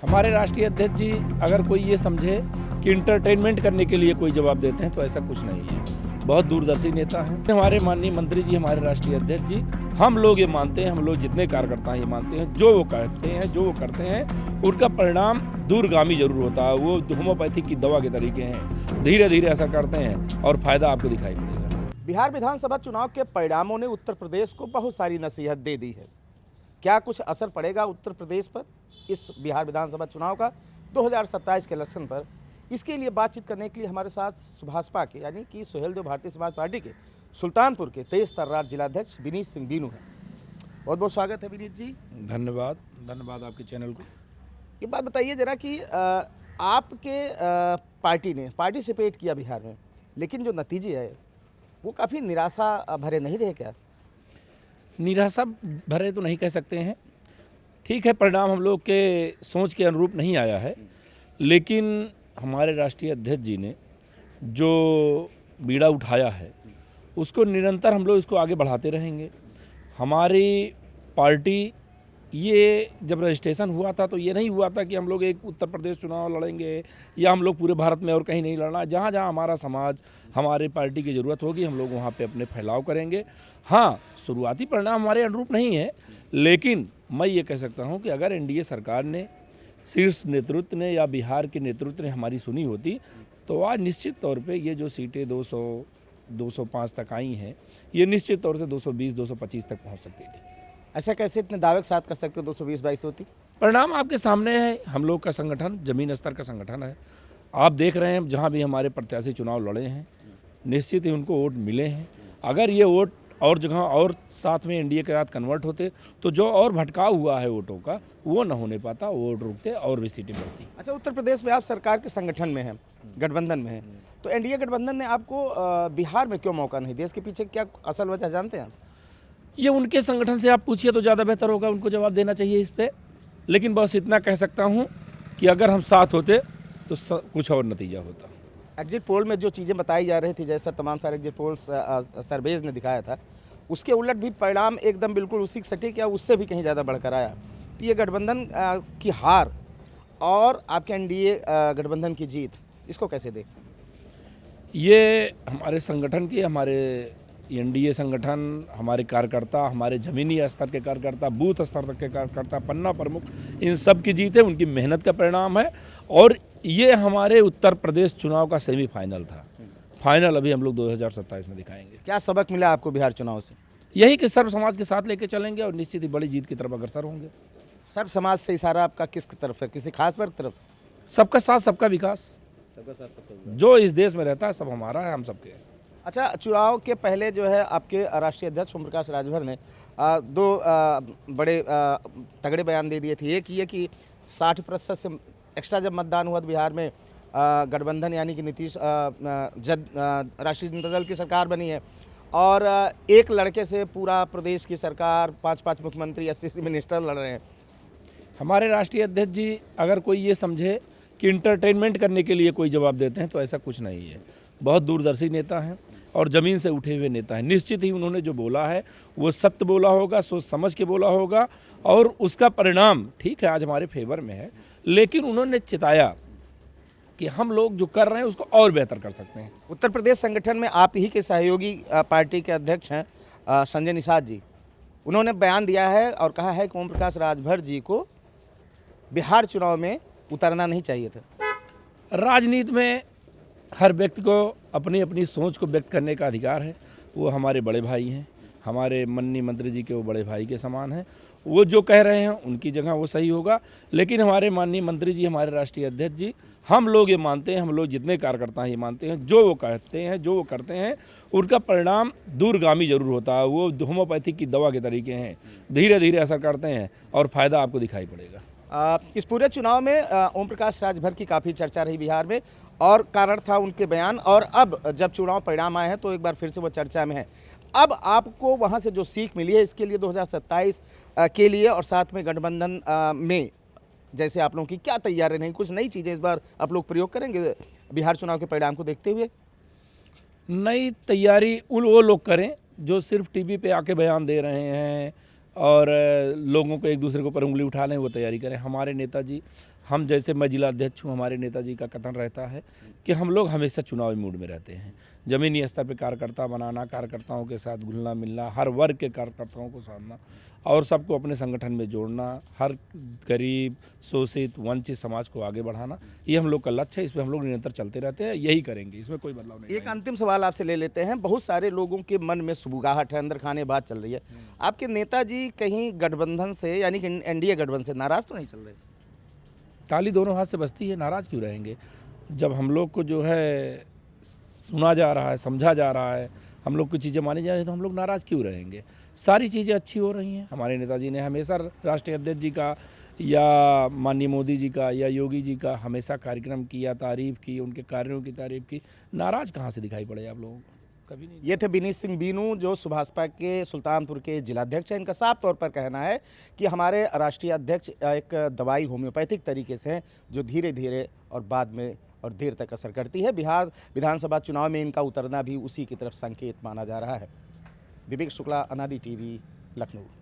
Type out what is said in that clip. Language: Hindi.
हमारे राष्ट्रीय अध्यक्ष जी अगर कोई ये समझे कि इंटरटेनमेंट करने के लिए कोई जवाब देते हैं तो ऐसा कुछ नहीं है। बहुत दूरदर्शी नेता हैं हमारे माननीय मंत्री जी, हमारे राष्ट्रीय अध्यक्ष जी। हम लोग ये मानते हैं, हम लोग जितने कार्यकर्ता हैं ये मानते हैं, जो वो कहते हैं, जो वो करते हैं उनका परिणाम दूरगामी जरूर होता है। वो होम्योपैथिक की दवा के तरीके हैं, धीरे धीरे असर करते हैं और फायदा आपको दिखाई पड़ेगा। बिहार विधानसभा चुनाव के परिणामों ने उत्तर प्रदेश को बहुत सारी नसीहत दे दी है। क्या कुछ असर पड़ेगा उत्तर प्रदेश पर इस बिहार विधानसभा चुनाव का 2027 के इलेक्शन पर? इसके लिए बातचीत करने के लिए हमारे साथ सुभाषपा के यानी कि सुहेलदेव भारतीय समाज पार्टी के सुल्तानपुर के तेज तर्रार जिलाध्यक्ष विनीत सिंह बीनू हैं। बहुत बहुत स्वागत है विनीत जी। धन्यवाद आपके चैनल को। ये बात बताइए जरा कि आपके पार्टी ने पार्टिसिपेट किया बिहार में, लेकिन जो नतीजे है वो काफ़ी निराशा भरे नहीं रहे क्या? निराशा भरे तो नहीं कह सकते हैं। ठीक है, परिणाम हम लोग के सोच के अनुरूप नहीं आया है, लेकिन हमारे राष्ट्रीय अध्यक्ष जी ने जो बीड़ा उठाया है उसको निरंतर हम लोग इसको आगे बढ़ाते रहेंगे। हमारी पार्टी ये जब रजिस्ट्रेशन हुआ था तो ये नहीं हुआ था कि हम लोग एक उत्तर प्रदेश चुनाव लड़ेंगे या हम लोग पूरे भारत में और कहीं नहीं लड़ना। जहाँ जहाँ हमारा समाज, हमारे पार्टी की ज़रूरत होगी हम लोग वहाँ पे अपने फैलाव करेंगे। हाँ, शुरुआती परिणाम हमारे अनुरूप नहीं है, लेकिन मैं ये कह सकता हूँ कि अगर एनडीए सरकार ने, शीर्ष नेतृत्व ने या बिहार के नेतृत्व ने हमारी सुनी होती तो आज निश्चित तौर पे ये जो सीटें 200-205 तक आई हैं, ये निश्चित तौर से 220-225 तक पहुँच सकती थी। ऐसा कैसे इतने दावे के साथ कर सकते हो 220-22 होती? परिणाम आपके सामने है। हम लोग का संगठन जमीन स्तर का संगठन है। आप देख रहे हैं जहाँ भी हमारे प्रत्याशी चुनाव लड़े हैं निश्चित ही उनको वोट मिले हैं। अगर ये वोट और जगह और साथ में एनडीए के साथ कन्वर्ट होते तो जो और भटकाव हुआ है वोटों का वो न होने पाता, वोट रुकते और भी सीटें बढ़ती। अच्छा, उत्तर प्रदेश में आप सरकार के संगठन में हैं, गठबंधन में हैं, तो एनडीए गठबंधन ने आपको बिहार में क्यों मौका नहीं दिया? इसके पीछे क्या असल वजह जानते हैं आप? ये उनके संगठन से आप पूछिए तो ज़्यादा बेहतर होगा, उनको जवाब देना चाहिए इस पर। लेकिन बस इतना कह सकता हूँ कि अगर हम साथ होते तो कुछ और नतीजा होता। एग्जिट पोल में जो चीज़ें बताई जा रही थी, जैसा तमाम सारे एग्जिट पोल्स सर्वेज ने दिखाया था, उसके उलट भी परिणाम एकदम बिल्कुल उसी सटीक या उससे भी कहीं ज़्यादा बढ़कर आया। तो ये गठबंधन की हार और आपके एनडीए गठबंधन की जीत, इसको कैसे देख? ये हमारे संगठन की, हमारे एनडीए संगठन, हमारे कार्यकर्ता, हमारे ज़मीनी स्तर के कार्यकर्ता, बूथ स्तर तक के कार्यकर्ता, पन्ना प्रमुख, इन सब की जीत है, उनकी मेहनत का परिणाम है। और ये हमारे उत्तर प्रदेश चुनाव का सेमीफाइनल था। फाइनल अभी हम लोग 2027 में दिखाएंगे। क्या सबक मिला आपको बिहार चुनाव से? यही कि सर्व समाज के साथ लेके चलेंगे और निश्चित ही बड़ी जीत की तरफ अग्रसर होंगे। सर्व समाज से इशारा आपका किस तरफ है, किसी खास वर्ग तरफ? सबका साथ सबका विकास। सबका साथ सबका विकास जो इस देश में रहता है सब हमारा है, हम सबके हैं। अच्छा, चुनाव के पहले जो है आपके राष्ट्रीय अध्यक्ष ओम प्रकाश राजभर ने दो बड़े तगड़े बयान दे दिए थे। एक ये कि 60% से एक्स्ट्रा जब मतदान हुआ तो बिहार में गठबंधन यानी कि नीतीश राष्ट्रीय जनता दल की सरकार बनी है, और एक लड़के से पूरा प्रदेश की सरकार, 5 मुख्यमंत्री, 80 मिनिस्टर लड़ रहे हैं। हमारे राष्ट्रीय अध्यक्ष जी अगर कोई ये समझे कि इंटरटेनमेंट करने के लिए कोई जवाब देते हैं तो ऐसा कुछ नहीं है। बहुत दूरदर्शी नेता हैं और ज़मीन से उठे हुए नेता हैं। निश्चित ही उन्होंने जो बोला है वो सत्य बोला होगा, सोच समझ के बोला होगा, और उसका परिणाम ठीक है आज हमारे फेवर में है। लेकिन उन्होंने चिताया कि हम लोग जो कर रहे हैं उसको और बेहतर कर सकते हैं। उत्तर प्रदेश संगठन में आप ही के सहयोगी पार्टी के अध्यक्ष हैं संजय निषाद जी, उन्होंने बयान दिया है और कहा है कि ओम प्रकाश राजभर जी को बिहार चुनाव में उतरना नहीं चाहिए था। राजनीति में हर व्यक्ति को अपनी अपनी सोच को व्यक्त करने का अधिकार है। वो हमारे बड़े भाई हैं, हमारे माननीय मंत्री जी के वो बड़े भाई के समान हैं। वो जो कह रहे हैं उनकी जगह वो सही होगा। लेकिन हमारे माननीय मंत्री जी, हमारे राष्ट्रीय अध्यक्ष जी, हम लोग ये मानते हैं, हम लोग जितने कार्यकर्ता हैं ये मानते हैं, जो वो कहते हैं, जो वो करते हैं उनका परिणाम दूरगामी जरूर होता है। वो होम्योपैथिक की दवा के तरीके हैं, धीरे धीरे असर करते हैं और फायदा आपको दिखाई पड़ेगा। इस पूरे चुनाव में ओम प्रकाश राजभर की काफ़ी चर्चा रही बिहार में, और कारण था उनके बयान, और अब जब चुनाव परिणाम आए हैं तो एक बार फिर से वो चर्चा में है। अब आपको वहाँ से जो सीख मिली है इसके लिए 2027 के लिए और साथ में गठबंधन में जैसे आप लोगों की क्या तैयारी नहीं, कुछ नई चीज़ें इस बार आप लोग प्रयोग करेंगे बिहार चुनाव के परिणाम को देखते हुए? नई तैयारी वो लोग करें जो सिर्फ टीवी पे आके बयान दे रहे हैं और लोगों को एक दूसरे के ऊपर उंगली उठा लें, वो तैयारी करें। हमारे नेताजी, हम जैसे मैं जिला अध्यक्ष हूँ, हमारे नेताजी का कथन रहता है कि हम लोग हमेशा चुनावी मूड में रहते हैं। ज़मीनी स्तर पे कार्यकर्ता बनाना, कार्यकर्ताओं के साथ घुलना मिलना, हर वर्ग के कार्यकर्ताओं को साधना और सबको अपने संगठन में जोड़ना, हर गरीब, शोषित, वंचित समाज को आगे बढ़ाना, ये हम लोग का लक्ष्य है। इस पर हम लोग निरंतर चलते रहते हैं, यही करेंगे, इसमें कोई बदलाव नहीं एक आएगा। अंतिम सवाल आपसे ले लेते हैं। बहुत सारे लोगों के मन में सुबुगाहट है, अंदर खाने बात चल रही है। आपके नेताजी कहीं गठबंधन से यानी कि एनडीए गठबंधन से नाराज तो नहीं चल रहे? ताली दोनों हाथ से बजती है, नाराज़ क्यों रहेंगे? जब हम लोग को जो है सुना जा रहा है, समझा जा रहा है, हम लोग की चीज़ें मानी जा रही हैं, तो हम लोग नाराज़ क्यों रहेंगे? सारी चीज़ें अच्छी हो रही हैं। हमारे नेताजी ने हमेशा राष्ट्रीय अध्यक्ष जी का या माननीय मोदी जी का या योगी जी का हमेशा कार्यक्रम किया, तारीफ़ की, उनके कार्यों की तारीफ़ की। नाराज़ कहाँ से दिखाई पड़े आप लोगों को? कभी नहीं। ये थे विनीत सिंह बीनू, जो सुभाषपा के सुल्तानपुर के जिलाध्यक्ष हैं। इनका साफ तौर पर कहना है कि हमारे राष्ट्रीय अध्यक्ष एक दवाई होम्योपैथिक तरीके से हैं, जो धीरे धीरे और बाद में और देर तक असर करती है। बिहार विधानसभा चुनाव में इनका उतरना भी उसी की तरफ संकेत माना जा रहा है। विवेक शुक्ला, अनादि टीवी, लखनऊ।